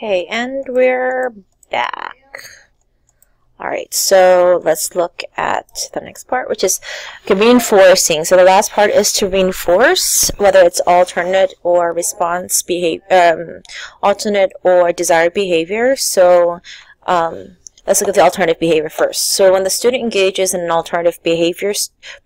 Okay, and we're back. Alright, so let's look at the next part, which is reinforcing. So the last part is to reinforce, whether it's alternate or response behavior, alternate or desired behavior. So let's look at the alternative behavior first. So when the student engages in an alternative behavior,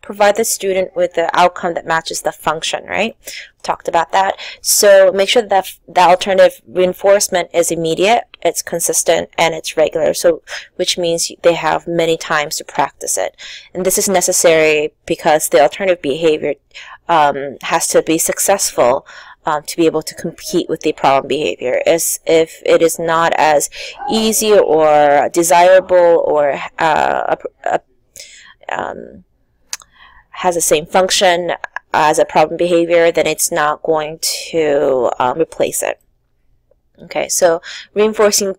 provide the student with the outcome that matches the function, right? Talked about that. So make sure that the alternative reinforcement is immediate, it's consistent, and it's regular. So which means they have many times to practice it. And this is necessary because the alternative behavior has to be successful to be able to compete with the problem behavior. As if it is not as easy or desirable or has the same function as a problem behavior, then it's not going to replace it. Okay, so reinforcing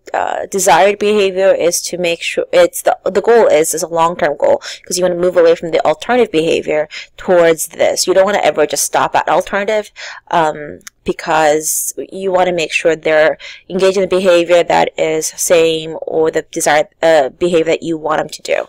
desired behavior is to make sure the goal is a long-term goal, because you want to move away from the alternative behavior towards this. You don't want to ever just stop at alternative, because you want to make sure they're engaging in the behavior that is same or the desired behavior that you want them to do.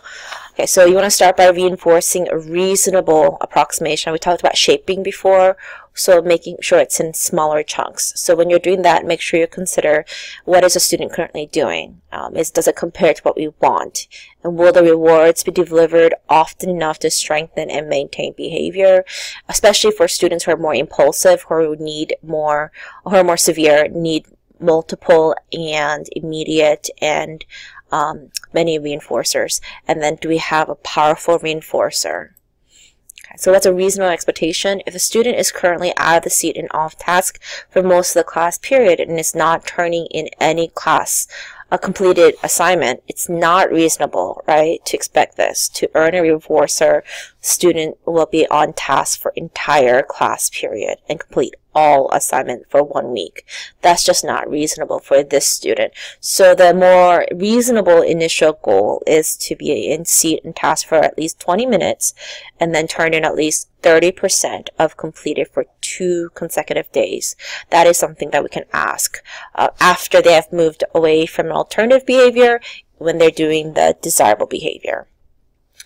Okay, so you want to start by reinforcing a reasonable approximation. We talked about shaping before, so making sure it's in smaller chunks. So when you're doing that, make sure you consider what is a student currently doing. Does it compare to what we want? And will the rewards be delivered often enough to strengthen and maintain behavior, especially for students who are more impulsive, who need more, who are more severe, need multiple and immediate and many reinforcers. And then do we have a powerful reinforcer? Okay, so that's a reasonable expectation. If a student is currently out of the seat and off task for most of the class period and is not turning in any class a completed assignment, it's not reasonable, right, to expect this. To earn a reinforcer, student will be on task for entire class period and complete all assignment for 1 week. That's just not reasonable for this student. So the more reasonable initial goal is to be in seat and task for at least 20 minutes and then turn in at least 30% of completed for 2 consecutive days. That is something that we can ask after they have moved away from an alternative behavior when they're doing the desirable behavior.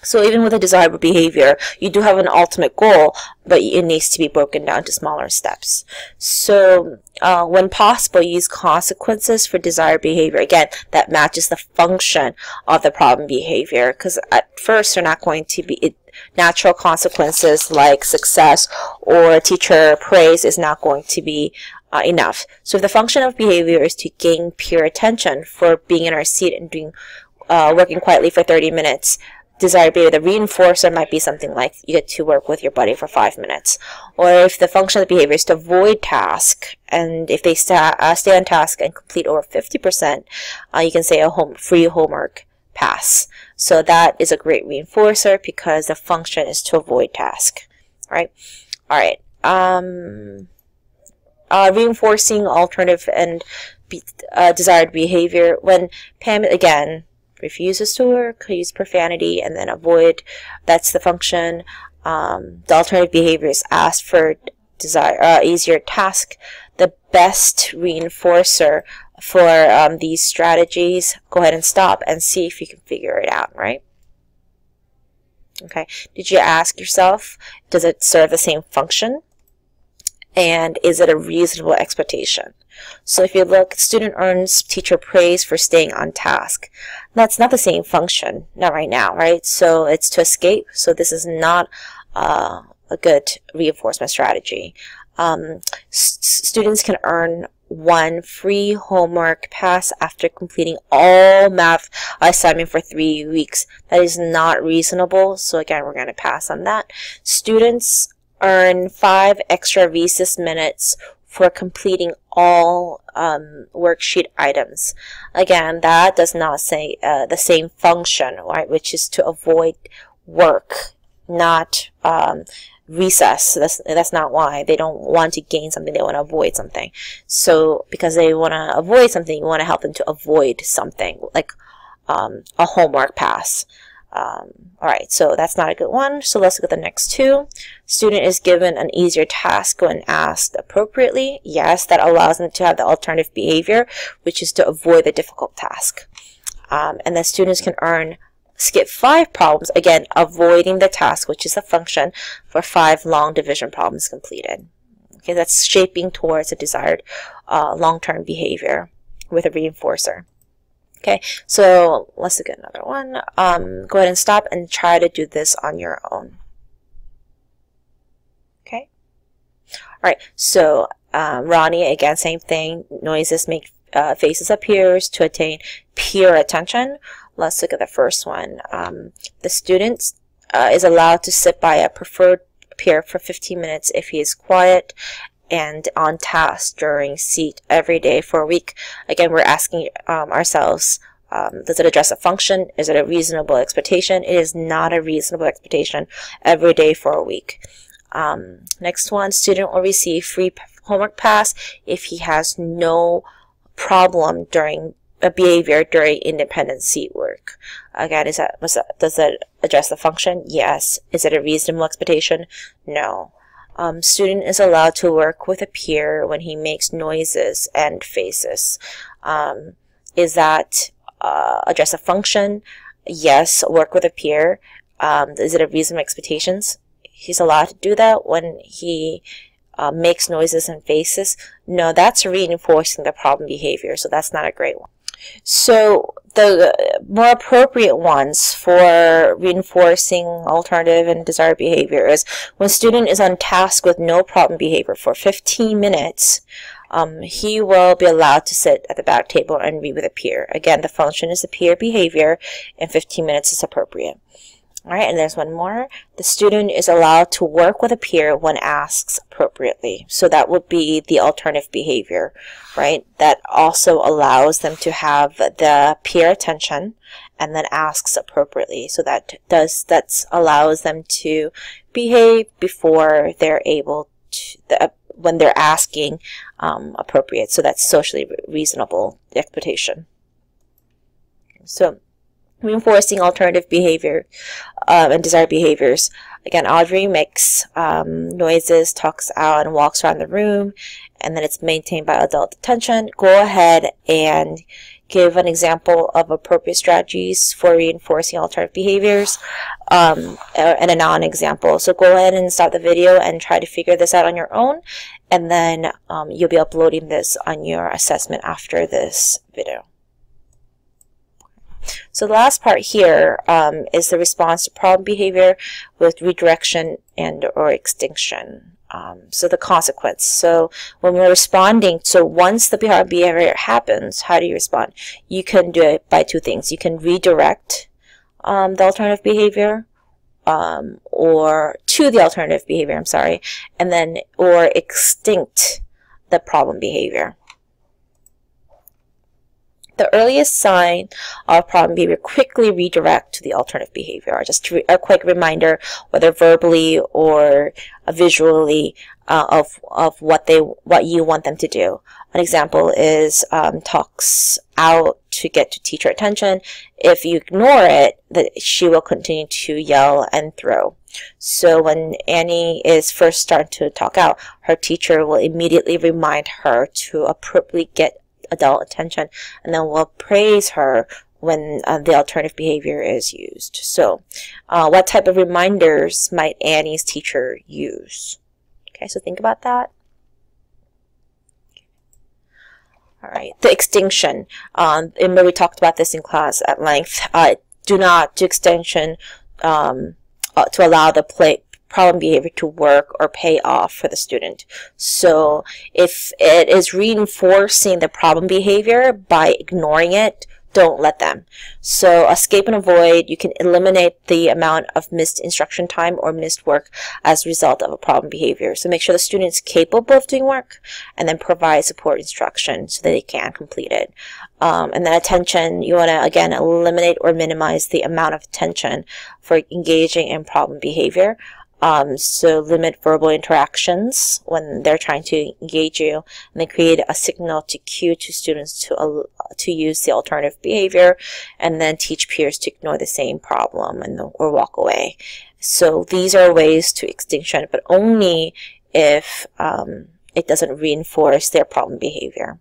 So even with a desirable behavior, you do have an ultimate goal, but it needs to be broken down to smaller steps. So when possible, use consequences for desired behavior. Again, that matches the function of the problem behavior, because at first they're not going to be natural consequences like success or teacher praise is not going to be enough. So if the function of behavior is to gain peer attention for being in our seat and doing working quietly for 30 minutes, desired behavior, the reinforcer might be something like you get to work with your buddy for 5 minutes. Or if the function of the behavior is to avoid task, and if they stay on task and complete over 50%, you can say a free homework pass. So that is a great reinforcer because the function is to avoid task. All right. Reinforcing alternative and desired behavior. When Pam, again, refuses to work, use profanity, and then avoid, that's the function. The alternative behavior is asked for easier task. The best reinforcer for these strategies, go ahead and stop and see if you can figure it out, right? Okay, did you ask yourself, does it serve the same function? And is it a reasonable expectation? So if you look, student earns teacher praise for staying on task. That's not the same function, not right now, right? So it's to escape. So this is not a good reinforcement strategy. Students can earn 1 free homework pass after completing all math assignment for 3 weeks. That is not reasonable. So again, we're going to pass on that. Students earn 5 extra recess minutes for completing all worksheet items. Again, that does not say the same function, right, which is to avoid work, not recess. That's not why. They don't want to gain something, they want to avoid something. So because they want to avoid something, you want to help them to avoid something, like a homework pass. All right, so that's not a good one. So let's look at the next two. Student is given an easier task when asked appropriately. Yes, that allows them to have the alternative behavior, which is to avoid the difficult task. And then students can skip 5 problems, again, avoiding the task, which is a function, for 5 long division problems completed. Okay, that's shaping towards a desired long-term behavior with a reinforcer. Okay, so let's look at another one. Go ahead and stop and try to do this on your own. Okay. All right, so Ronnie, again, same thing. Noises make faces appear to attain peer attention. Let's look at the first one. The student is allowed to sit by a preferred peer for 15 minutes if he is quiet and on task during seat every day for a week. Again, we're asking ourselves, does it address a function? Is it a reasonable expectation? It is not a reasonable expectation every day for a week. Next one, student will receive free homework pass if he has no problem during a behavior during independent seat work. Again, does that address the function? Yes. Is it a reasonable expectation? No. Student is allowed to work with a peer when he makes noises and faces. Is that address a function? Yes. Work with a peer. Is it a reasonable expectations? He's allowed to do that when he makes noises and faces. No, that's reinforcing the problem behavior, so that's not a great one. So the more appropriate ones for reinforcing alternative and desired behavior is when student is on task with no problem behavior for 15 minutes, he will be allowed to sit at the back table and read with a peer. Again, the function is the peer behavior, and 15 minutes is appropriate. All right, and there's one more. The student is allowed to work with a peer when asked appropriately. So that would be the alternative behavior, right? That also allows them to have the peer attention and then asks appropriately. So that allows them to behave before they're able to, when they're asking appropriate. So that's socially reasonable expectation. So reinforcing alternative behavior and desired behaviors. Again, Audrey makes noises, talks out, and walks around the room, and then it's maintained by adult attention. Go ahead and give an example of appropriate strategies for reinforcing alternative behaviors and a non-example. So go ahead and stop the video and try to figure this out on your own, and then you'll be uploading this on your assessment after this video. So the last part here is the response to problem behavior with redirection and or extinction. So the consequence. So when we're responding, so once the behavior happens, how do you respond? You can do it by 2 things. You can redirect the alternative behavior or to the alternative behavior, I'm sorry, and then or extinct the problem behavior. The earliest sign of problem behavior, quickly redirect to the alternative behavior, or just a quick reminder, whether verbally or visually, of what you want them to do. An example is talks out to get to teacher attention. If you ignore it, she will continue to yell and throw. So when Annie is first starting to talk out, her teacher will immediately remind her to appropriately get adult attention, and then we'll praise her when the alternative behavior is used. So what type of reminders might Annie's teacher use? Okay, so think about that. All right, the extinction. Remember we talked about this in class at length. Do not do extinction to allow the problem behavior to work or pay off for the student. So if it is reinforcing the problem behavior by ignoring it, don't let them. So escape and avoid, you can eliminate the amount of missed instruction time or missed work as a result of a problem behavior. So make sure the student is capable of doing work, and then provide support instruction so that they can complete it. And then attention, you want to, again, eliminate or minimize the amount of attention for engaging in problem behavior. So limit verbal interactions when they're trying to engage you, and then create a signal to cue to students to use the alternative behavior, and then teach peers to ignore the same problem or walk away. So these are ways to extinction, but only if it doesn't reinforce their problem behavior.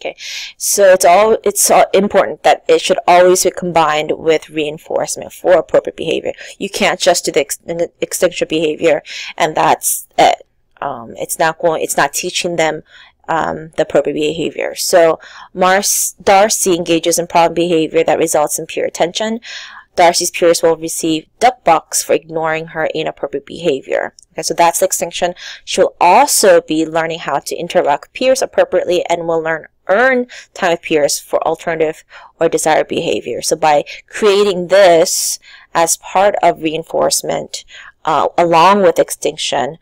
Okay, so it's all important that it should always be combined with reinforcement for appropriate behavior. You can't just do the extinction behavior and that's it. It's not teaching them the appropriate behavior. So Darcy engages in problem behavior that results in peer attention. Darcy's peers will receive duck bucks for ignoring her inappropriate behavior. Okay, so that's the extinction. She'll also be learning how to interact with peers appropriately and will earn time with peers for alternative or desired behavior. So by creating this as part of reinforcement along with extinction,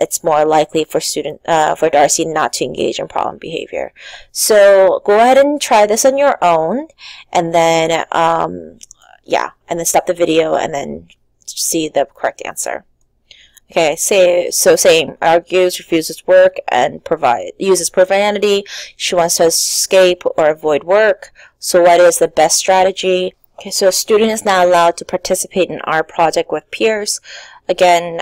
it's more likely for Darcy not to engage in problem behavior. So go ahead and try this on your own, and then and then stop the video and then see the correct answer. Okay, same, argues, refuses work, and uses profanity. She wants to escape or avoid work. So what is the best strategy? Okay, so a student is now allowed to participate in art project with peers. Again,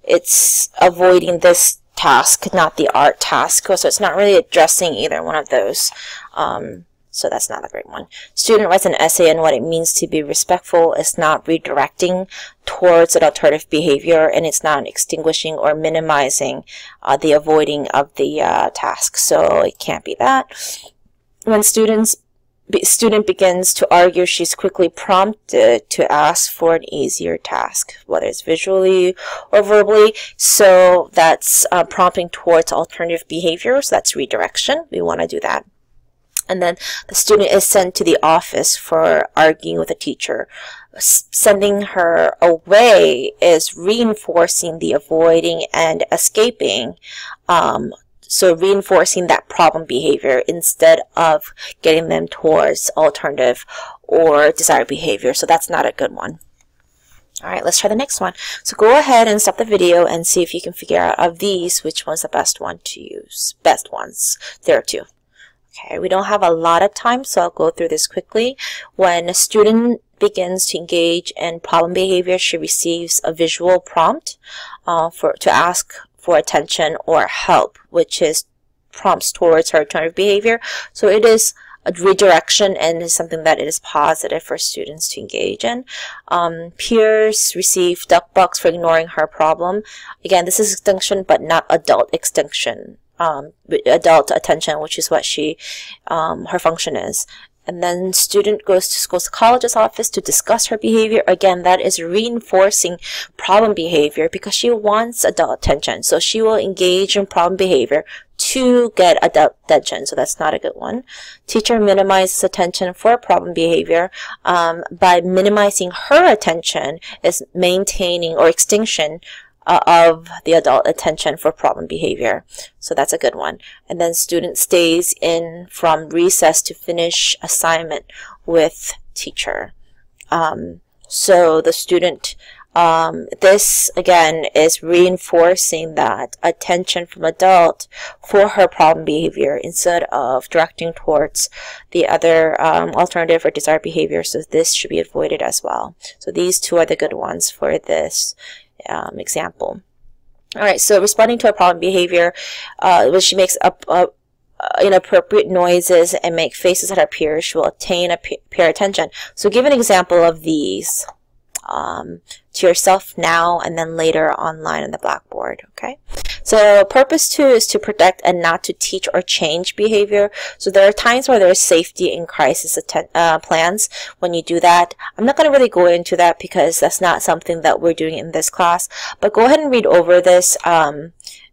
it's avoiding this task, not the art task. So it's not really addressing either one of those. So that's not a great one. Student writes an essay on what it means to be respectful. It's not redirecting towards an alternative behavior, and it's not extinguishing or minimizing the avoiding of the task. So it can't be that. When student begins to argue, she's quickly prompted to ask for an easier task, whether it's visually or verbally. So that's prompting towards alternative behaviors. That's redirection. We want to do that. And then the student is sent to the office for arguing with a teacher. Sending her away is reinforcing the avoiding and escaping. So reinforcing that problem behavior instead of getting them towards alternative or desired behavior. So that's not a good one. All right, let's try the next one. So go ahead and stop the video and see if you can figure out of these which one's the best one to use. Best ones. There are two. Okay, we don't have a lot of time, so I'll go through this quickly. When a student begins to engage in problem behavior, she receives a visual prompt to ask for attention or help, which is prompts towards her alternative behavior. So it is a redirection and is something that it is positive for students to engage in. Peers receive duck bucks for ignoring her problem. Again, this is extinction, but not adult extinction. Adult attention, which is what her function is. And then student goes to school psychologist's office to discuss her behavior. Again, that is reinforcing problem behavior because she wants adult attention. So she will engage in problem behavior to get adult attention. So that's not a good one. Teacher minimizes attention for problem behavior. By minimizing her attention is maintaining or extinction of the adult attention for problem behavior. So that's a good one. And then student stays in from recess to finish assignment with teacher. So the student, this again is reinforcing that attention from adult for her problem behavior instead of directing towards the other alternative or desired behavior. So this should be avoided as well. So these two are the good ones for this example. All right, so responding to a problem behavior, when she makes up inappropriate noises and make faces at her peers, she will obtain peer attention. So give an example of these to yourself now and then later online on the blackboard. Okay, so purpose 2 is to protect and not to teach or change behavior. So there are times where there is safety in crisis plans when you do that. I'm not going to really go into that because that's not something that we're doing in this class, but go ahead and read over this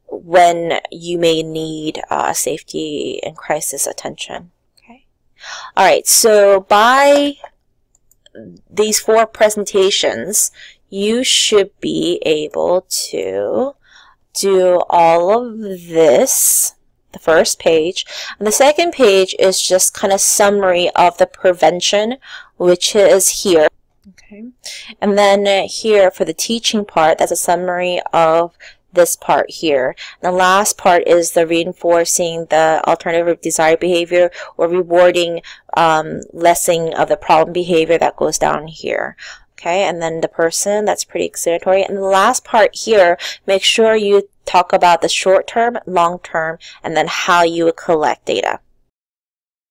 when you may need safety and crisis attention. Okay, all right, so by these 4 presentations, you should be able to do all of this, the first page. And the second page is just kind of summary of the prevention, which is here. Okay. And then here for the teaching part, that's a summary of this part here. The last part is the reinforcing the alternative desired behavior or rewarding lessening of the problem behavior that goes down here. Okay, and then the person, that's pretty explanatory. And the last part here, make sure you talk about the short term, long term, and then how you would collect data.